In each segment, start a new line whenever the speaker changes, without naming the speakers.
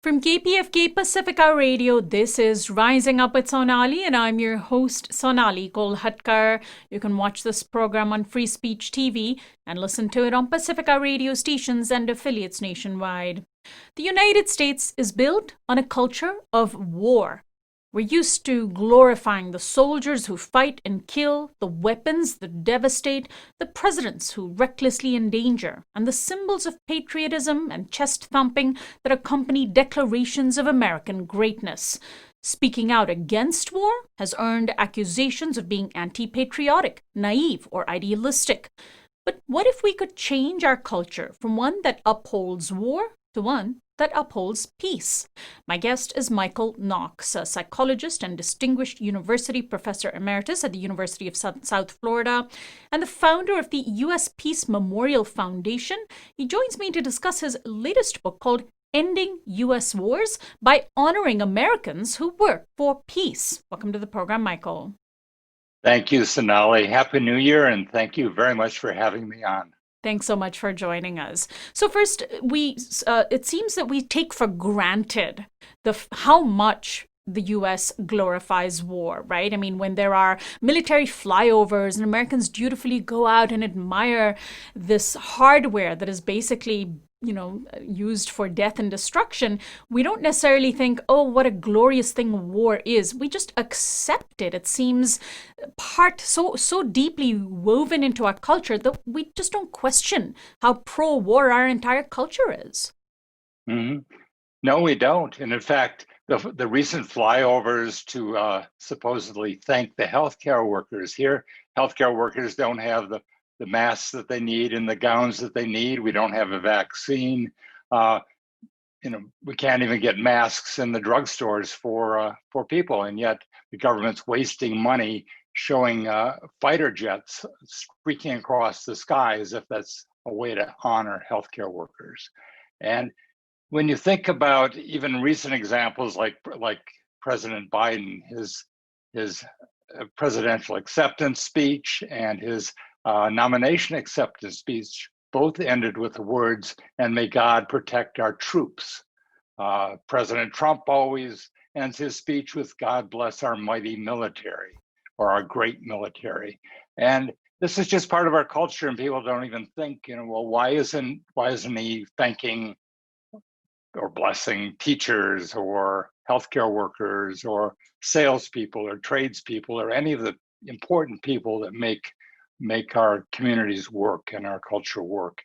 From KPFK Pacifica Radio, this is Rising Up with Sonali, and I'm your host, Sonali Kolhatkar. You can watch this program on Free Speech TV and listen to it on Pacifica radio stations and affiliates nationwide. The United States is built on a culture of war. We're used to glorifying the soldiers who fight and kill, the weapons that devastate, the presidents who recklessly endanger, and the symbols of patriotism and chest thumping that accompany declarations of American greatness. Speaking out against war has earned accusations of being anti-patriotic, naive, or idealistic. But what if we could change our culture from one that upholds war to one that upholds peace? My guest is Michael Knox, a psychologist and distinguished university professor emeritus at the University of South Florida and the founder of the U.S. Peace Memorial Foundation. He joins me to discuss his latest book called Ending U.S. Wars by Honoring Americans Who Work for Peace. Welcome to the program, Michael.
Thank you, Sonali. Happy New Year, and thank you very much for having me on.
Thanks so much for joining us. So first, it seems that we take for granted how much the U.S. glorifies war, right? I mean, when there are military flyovers and Americans dutifully go out and admire this hardware that is basically used for death and destruction, we don't necessarily think, oh, what a glorious thing war is. We just accept it. It seems so deeply woven into our culture that we just don't question how pro-war our entire culture is.
Mm-hmm. No, we don't. And in fact, the recent flyovers to supposedly thank the healthcare workers here, healthcare workers don't have the masks that they need and the gowns that they need. We don't have a vaccine. We can't even get masks in the drugstores for people, and yet the government's wasting money showing fighter jets streaking across the sky as if that's a way to honor healthcare workers. And when you think about even recent examples like President Biden, his presidential acceptance speech and his nomination acceptance speech both ended with the words, "And may God protect our troops." President Trump always ends his speech with, "God bless our mighty military," or our great military. And this is just part of our culture, and people don't even think, well, why isn't he thanking or blessing teachers or healthcare workers or salespeople or tradespeople or any of the important people that make our communities work and our culture work?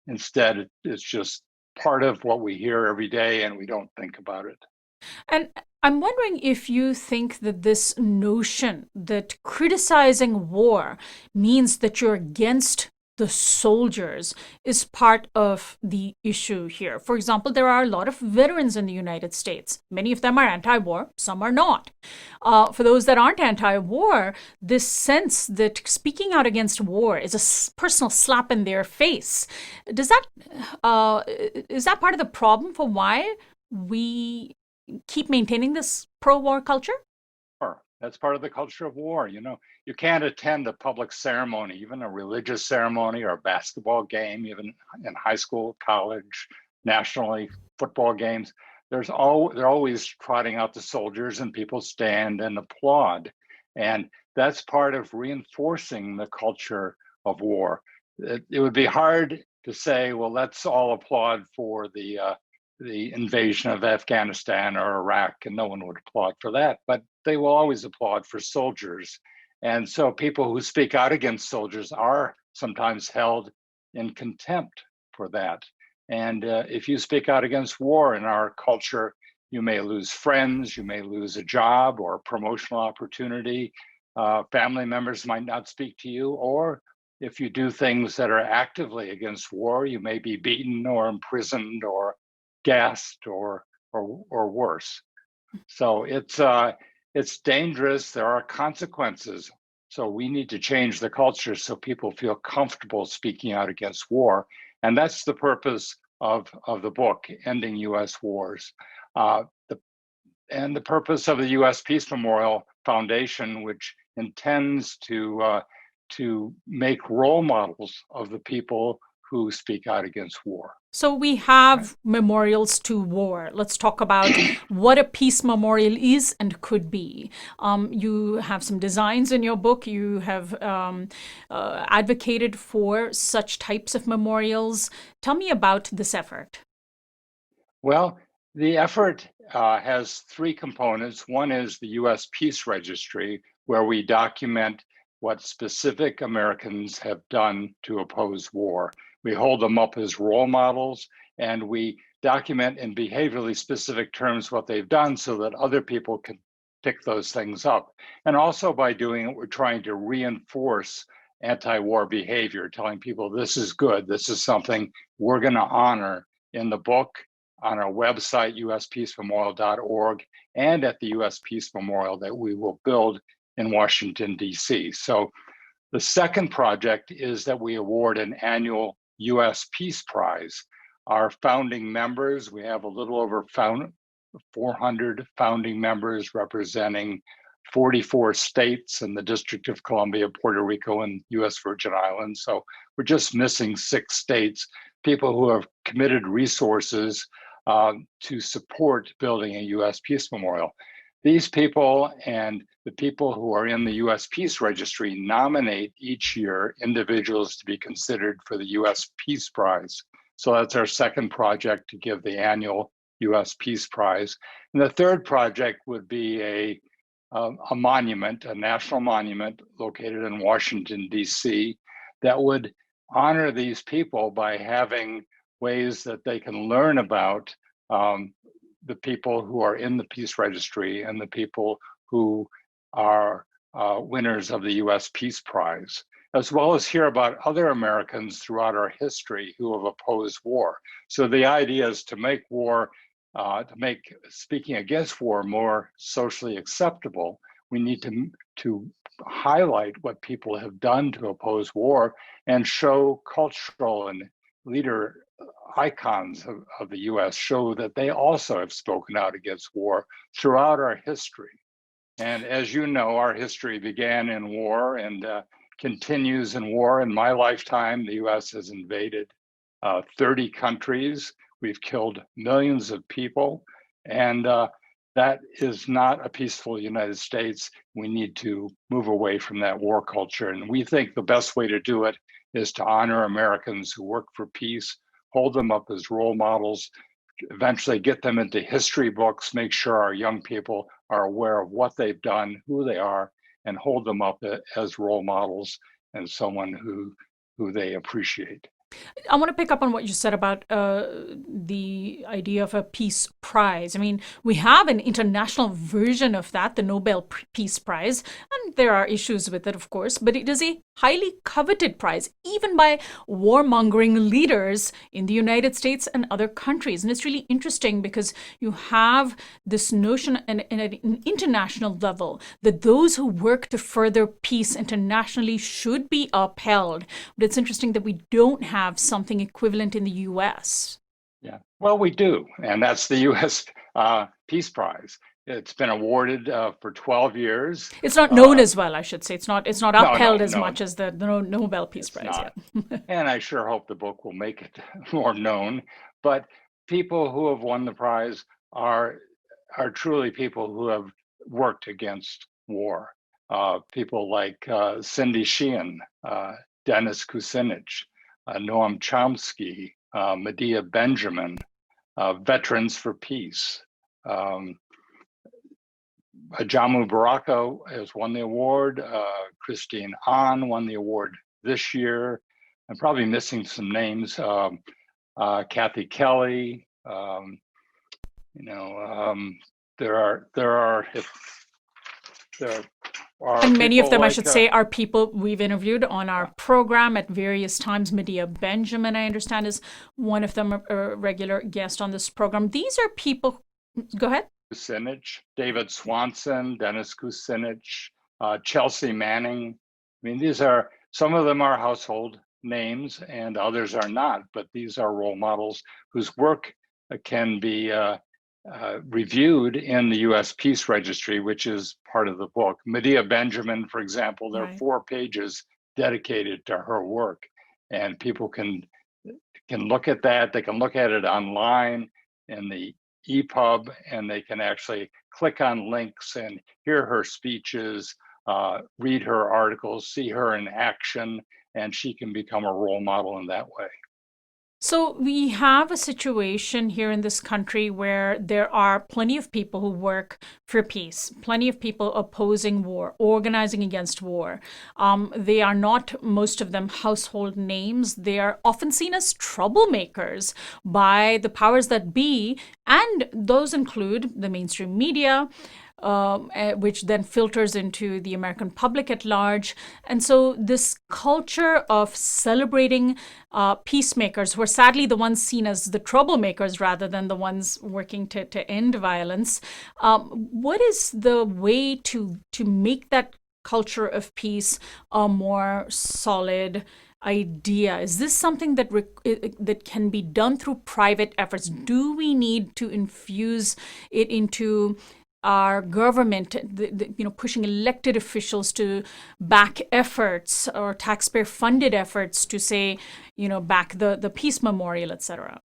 Instead, it's just part of what we hear every day and we don't think about it.
And I'm wondering if you think that this notion that criticizing war means that you're against the soldiers is part of the issue here. For example, there are a lot of veterans in the United States. Many of them are anti-war, some are not. For those that aren't anti-war, this sense that speaking out against war is a personal slap in their face. Is that part of the problem for why we keep maintaining this pro-war culture?
That's part of the culture of war. You can't attend a public ceremony, even a religious ceremony or a basketball game, even in high school, college, nationally, football games. They're always trotting out the soldiers and people stand and applaud. And that's part of reinforcing the culture of war. It would be hard to say, well, let's all applaud for the invasion of Afghanistan or Iraq, and no one would applaud for that, but they will always applaud for soldiers. And so people who speak out against soldiers are sometimes held in contempt for that. And if you speak out against war in our culture, you may lose friends, you may lose a job or a promotional opportunity. Family members might not speak to you, or if you do things that are actively against war, you may be beaten or imprisoned or gassed or worse. So it's dangerous. There are consequences. So we need to change the culture so people feel comfortable speaking out against war. And that's the purpose of the book, Ending U.S. Wars. And the purpose of the U.S. Peace Memorial Foundation, which intends to make role models of the people who speak out against war.
So we have memorials to war. Let's talk about what a peace memorial is and could be. You have some designs in your book. You have advocated for such types of memorials. Tell me about this effort.
Well, the effort has three components. One is the U.S. Peace Registry, where we document what specific Americans have done to oppose war. We hold them up as role models, and we document in behaviorally specific terms what they've done so that other people can pick those things up. And also by doing it, we're trying to reinforce anti-war behavior, telling people this is good, this is something we're going to honor in the book, on our website, uspeacememorial.org, and at the U.S. Peace Memorial that we will build in Washington, D.C. So the second project is that we award an annual U.S. Peace Prize. Our founding members, we have a little over 400 founding members representing 44 states and the District of Columbia, Puerto Rico, and U.S. Virgin Islands. So we're just missing 6 states, people who have committed resources to support building a U.S. Peace Memorial. These people and the people who are in the U.S. Peace Registry nominate each year individuals to be considered for the U.S. Peace Prize. So that's our second project, to give the annual U.S. Peace Prize. And the third project would be a monument, a national monument located in Washington, D.C., that would honor these people by having ways that they can learn about the people who are in the Peace Registry and the people who are winners of the U.S. Peace Prize, as well as hear about other Americans throughout our history who have opposed war. So the idea is to make war, to make speaking against war more socially acceptable. We need to highlight what people have done to oppose war and show cultural and leader icons of the U.S. show that they also have spoken out against war throughout our history. And as you know, our history began in war and continues in war. In my lifetime, the U.S. has invaded 30 countries. We've killed millions of people. And that is not a peaceful United States. We need to move away from that war culture. And we think the best way to do it is to honor Americans who work for peace, hold them up as role models, eventually get them into history books, make sure our young people are aware of what they've done, who they are, and hold them up as role models and someone who they appreciate.
I want to pick up on what you said about the idea of a peace prize. I mean, we have an international version of that, the Nobel Peace Prize, and there are issues with it, of course, but it is a highly coveted prize, even by warmongering leaders in the United States and other countries. And it's really interesting because you have this notion at an international level that those who work to further peace internationally should be upheld. But it's interesting that we don't have something equivalent in the U.S.
Yeah, well, we do, and that's the U.S. Peace Prize. It's been awarded for 12 years.
It's not known as well, I should say. It's not upheld as much as the Nobel Peace Prize.
Yeah. And I sure hope the book will make it more known. But people who have won the prize are truly people who have worked against war. People like Cindy Sheehan, Dennis Kucinich, Noam Chomsky, Medea Benjamin, Veterans for Peace. Ajamu Baraka has won the award. Christine Ahn won the award this year. I'm probably missing some names. Kathy Kelly. There are
and many of them,
like,
I should say, are people we've interviewed on our program at various times. Medea Benjamin, I understand, is one of them, a regular guest on this program. These are people. Go ahead.
Kucinich, David Swanson, Dennis Kucinich, Chelsea Manning. I mean, some of them are household names and others are not, but these are role models whose work can be reviewed in the U.S. Peace Registry, which is part of the book. Medea Benjamin, for example, there are 4 pages dedicated to her work, and people can can look at that. They can look at it online in the EPUB, and they can actually click on links and hear her speeches, read her articles, see her in action, and she can become a role model in that way.
So we have a situation here in this country where there are plenty of people who work for peace, plenty of people opposing war, organizing against war. They are not, most of them, household names. They are often seen as troublemakers by the powers that be, and those include the mainstream media, which then filters into the American public at large. And so this culture of celebrating peacemakers, who are sadly the ones seen as the troublemakers rather than the ones working to end violence, what is the way to make that culture of peace a more solid idea? Is this something that that can be done through private efforts? Do we need to infuse it into our government, pushing elected officials to back efforts or taxpayer-funded efforts to say, back the peace memorial, etc.?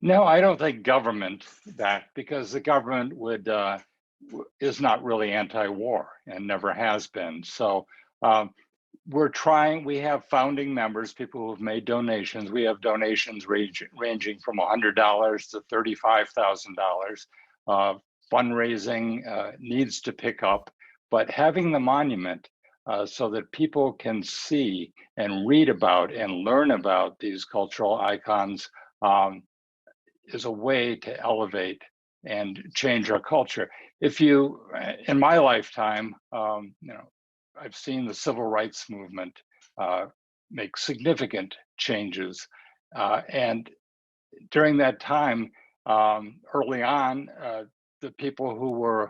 No, I don't think government back, because the government is not really anti-war and never has been. So we're trying. We have founding members, people who have made donations. We have donations ranging from $100 to $35,000. Fundraising needs to pick up, but having the monument so that people can see and read about and learn about these cultural icons is a way to elevate and change our culture. In my lifetime, I've seen the civil rights movement make significant changes, and during that time, early on, the people who were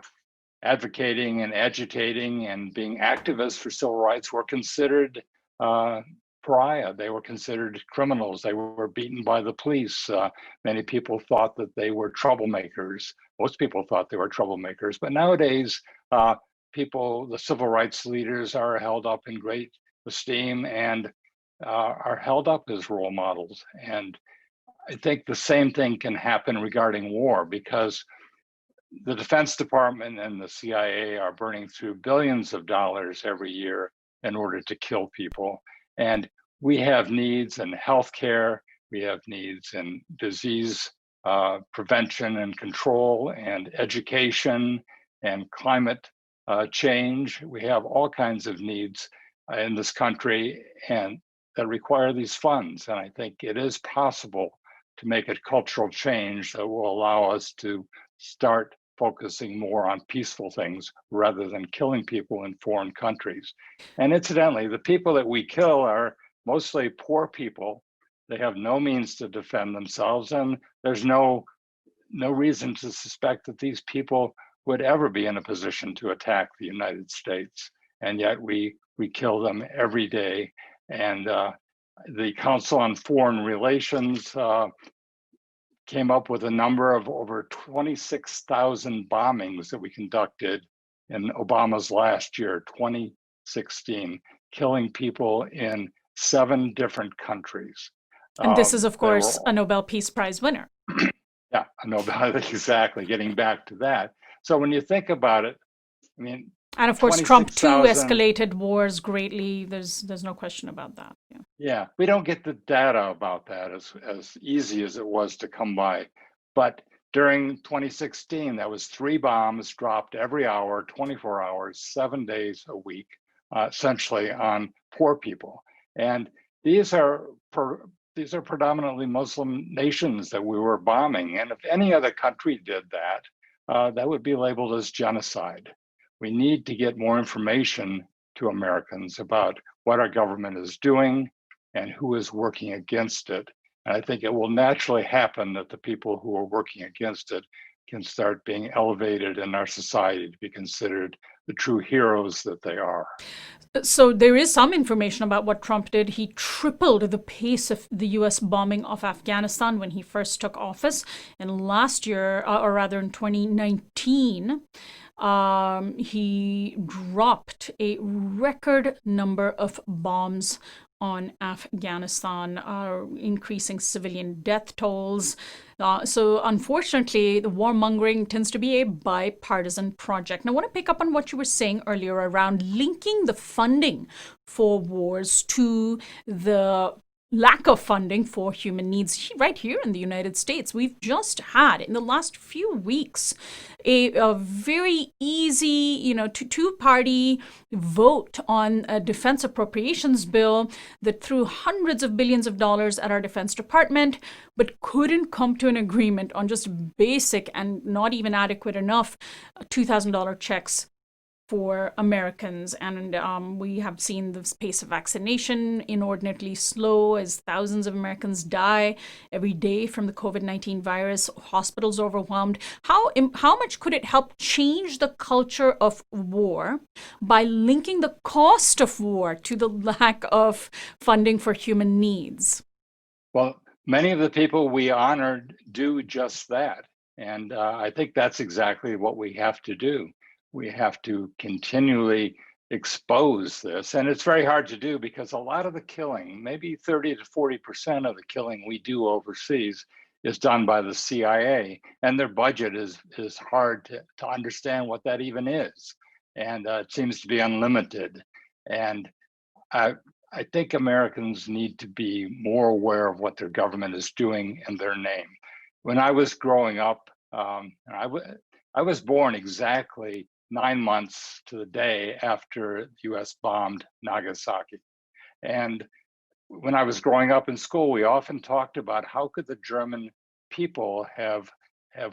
advocating and agitating and being activists for civil rights were considered pariah. They were considered criminals. They were beaten by the police. Many people thought that they were troublemakers. Most people thought they were troublemakers. But nowadays, the civil rights leaders are held up in great esteem and are held up as role models. And I think the same thing can happen regarding war, because the Defense Department and the CIA are burning through billions of dollars every year in order to kill people. And we have needs in healthcare, we have needs in disease prevention and control, and education, and climate change. We have all kinds of needs in this country and that require these funds. And I think it is possible to make a cultural change that will allow us to start focusing more on peaceful things rather than killing people in foreign countries. And incidentally, the people that we kill are mostly poor people. They have no means to defend themselves, and there's no reason to suspect that these people would ever be in a position to attack the United States. And yet we kill them every day. And the Council on Foreign Relations came up with a number of over 26,000 bombings that we conducted in Obama's last year, 2016, killing people in 7 different countries.
And this is, of course, a Nobel Peace Prize winner.
Yeah, a Nobel, exactly, getting back to that. So when you think about it, I mean,
and of course, Trump too escalated wars greatly. There's no question about that.
Yeah, we don't get the data about that as easy as it was to come by. But during 2016, that was 3 bombs dropped every hour, 24 hours, 7 days a week, essentially on poor people. And these are predominantly Muslim nations that we were bombing. And if any other country did that, that would be labeled as genocide. We need to get more information to Americans about what our government is doing and who is working against it. And I think it will naturally happen that the people who are working against it can start being elevated in our society to be considered the true heroes that they are.
So there is some information about what Trump did. He tripled the pace of the U.S. bombing of Afghanistan when he first took office. And last year, or rather in 2019, he dropped a record number of bombs on Afghanistan, increasing civilian death tolls. So, unfortunately, the warmongering tends to be a bipartisan project. Now, I want to pick up on what you were saying earlier around linking the funding for wars to the lack of funding for human needs right here in the United States. We've just had, in the last few weeks, a very easy, two-party vote on a defense appropriations bill that threw hundreds of billions of dollars at our Defense Department, but couldn't come to an agreement on just basic and not even adequate enough $2,000 checks for Americans. And we have seen the pace of vaccination inordinately slow as thousands of Americans die every day from the COVID-19 virus, hospitals overwhelmed. How much could it help change the culture of war by linking the cost of war to the lack of funding for human needs?
Well, many of the people we honored do just that. And I think that's exactly what we have to do. We have to continually expose this. And it's very hard to do because a lot of the killing, maybe 30 to 40% of the killing we do overseas, is done by the CIA. And their budget is hard to understand what that even is. And it seems to be unlimited. And I think Americans need to be more aware of what their government is doing in their name. When I was growing up, I was born exactly 9 months to the day after the US bombed Nagasaki. And when I was growing up in school, we often talked about how could the German people have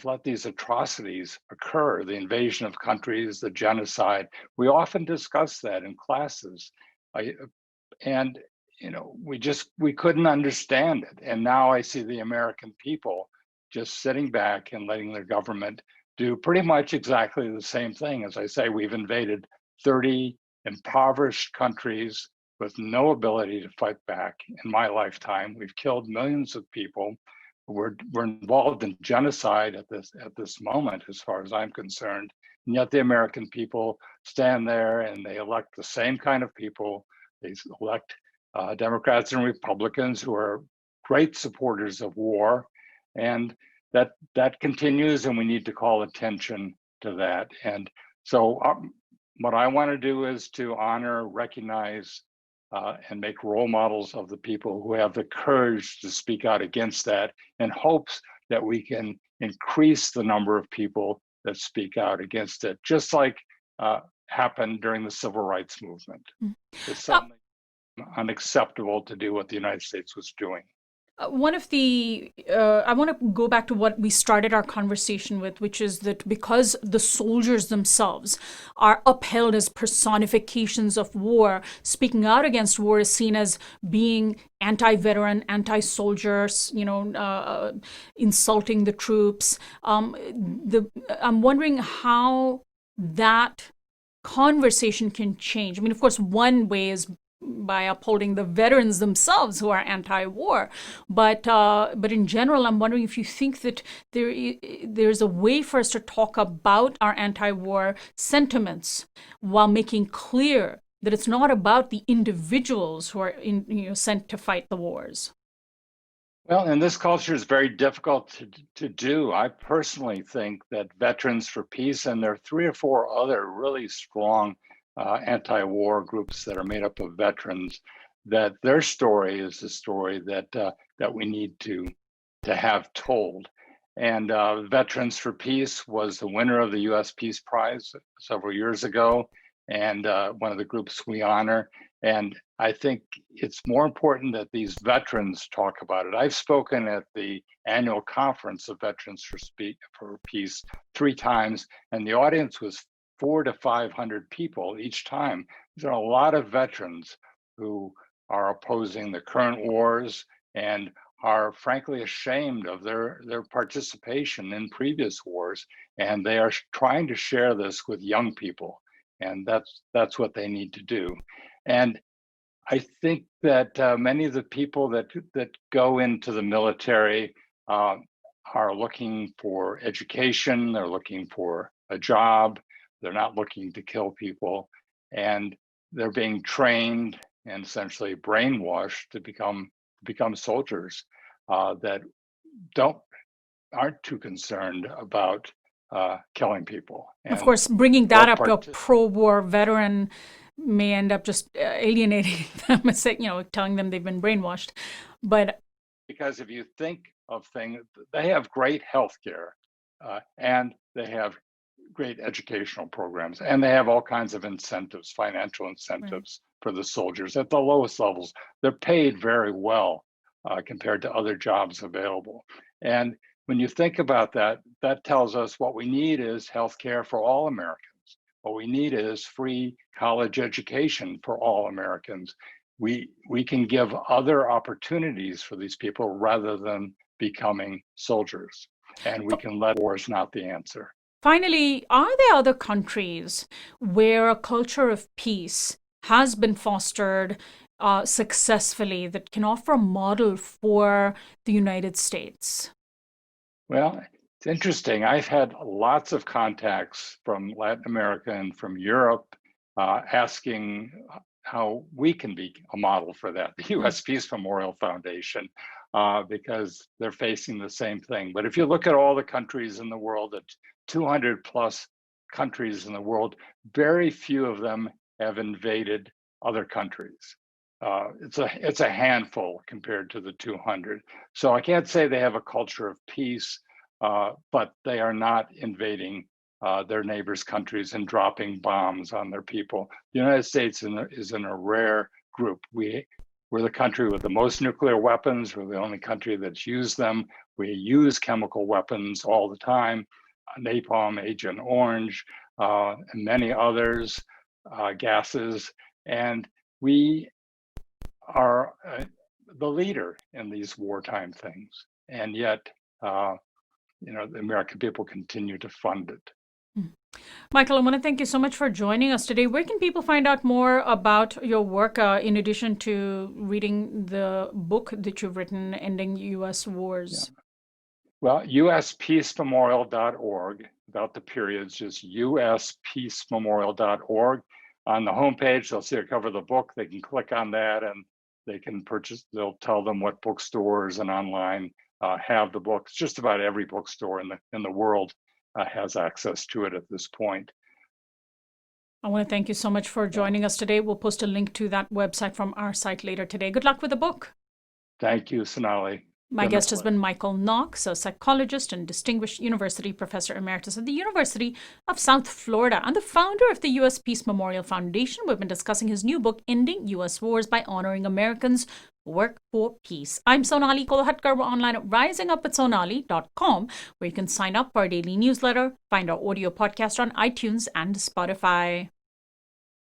let these atrocities occur, the invasion of countries, the genocide. We often discussed that in classes. And we couldn't understand it. And now I see the American people just sitting back and letting their government do pretty much exactly the same thing. As I say, we've invaded 30 impoverished countries with no ability to fight back in my lifetime. We've killed millions of people. We're involved in genocide at this moment, as far as I'm concerned. And yet the American people stand there and they elect the same kind of people. They elect Democrats and Republicans who are great supporters of war. And that continues, and we need to call attention to that. And so what I want to do is to honor, recognize, and make role models of the people who have the courage to speak out against that, in hopes that we can increase the number of people that speak out against it, just like happened during the Civil Rights Movement. It's suddenly unacceptable to do what the United States was doing.
I want to go back to what we started our conversation with, which is that because the soldiers themselves are upheld as personifications of war, speaking out against war is seen as being anti-veteran, anti-soldier, insulting the troops. I'm wondering how that conversation can change. I mean, of course, one way is by upholding the veterans themselves who are anti-war, but in general, I'm wondering if you think that there's a way for us to talk about our anti-war sentiments while making clear that it's not about the individuals who are sent to fight the wars.
Well, and this culture is very difficult to do. I personally think that Veterans for Peace, and there are 3 or 4 other really strong anti-war groups that are made up of veterans, that their story is the story that we need to have told. And Veterans for Peace was the winner of the U.S. Peace Prize several years ago, and one of the groups we honor. And I think it's more important that these veterans talk about it. I've spoken at the annual conference of Veterans for Peace 3 times, and the audience was 400 to 500 people each time. There are a lot of veterans who are opposing the current wars and are frankly ashamed of their participation in previous wars, and they are trying to share this with young people, and that's what they need to do. And I think that many of the people that go into the military are looking for education, they're looking for a job, they're not looking to kill people, and they're being trained and essentially brainwashed to become soldiers that aren't too concerned about killing people.
Of
And
course, bringing that
or
up to a pro-war veteran may end up just alienating them, telling them they've been brainwashed. But
because if you think of things, they have great health care and they have great educational programs, and they have all kinds of incentives, financial incentives for the soldiers at the lowest levels. They're paid very well compared to other jobs available. And when you think about that, that tells us what we need is health care for all Americans. What we need is free college education for all Americans. We can give other opportunities for these people rather than becoming soldiers. And we can let war is not the answer.
Finally, are there other countries where a culture of peace has been fostered successfully that can offer a model for the United States?
Well, it's interesting. I've had lots of contacts from Latin America and from Europe asking how we can be a model for that, the U.S. Peace Memorial Foundation, because they're facing the same thing. But if you look at all the countries in the world, the 200 plus countries in the world, very few of them have invaded other countries. It's a handful compared to the 200. So I can't say they have a culture of peace, but they are not invading their neighbors' countries and dropping bombs on their people. The United States is in a rare group. We're the country with the most nuclear weapons. We're the only country that's used them. We use chemical weapons all the time, napalm, Agent Orange, and many others, gases. And we are the leader in these wartime things. And yet, the American people continue to fund it.
Michael, I want to thank you so much for joining us today. Where can people find out more about your work in addition to reading the book that you've written, Ending U.S. Wars?
Yeah. Well, uspeacememorial.org, without the periods, just uspeacememorial.org. On the homepage, they'll see a cover of the book. They can click on that and they can purchase. They'll tell them what bookstores and online have the books. Just about every bookstore in the world has access to it at this point.
I want to thank you so much for joining us today. We'll post a link to that website from our site later today. Good luck with the book.
Thank you, Sonali.
My guest has been Michael Knox, a psychologist and distinguished university professor emeritus at the University of South Florida and the founder of the U.S. Peace Memorial Foundation. We've been discussing his new book, Ending U.S. Wars by Honoring Americans Who Work for Peace. I'm Sonali Kolhatkar. We're online at risingupwithsonali.com, where you can sign up for our daily newsletter, find our audio podcast on iTunes and Spotify.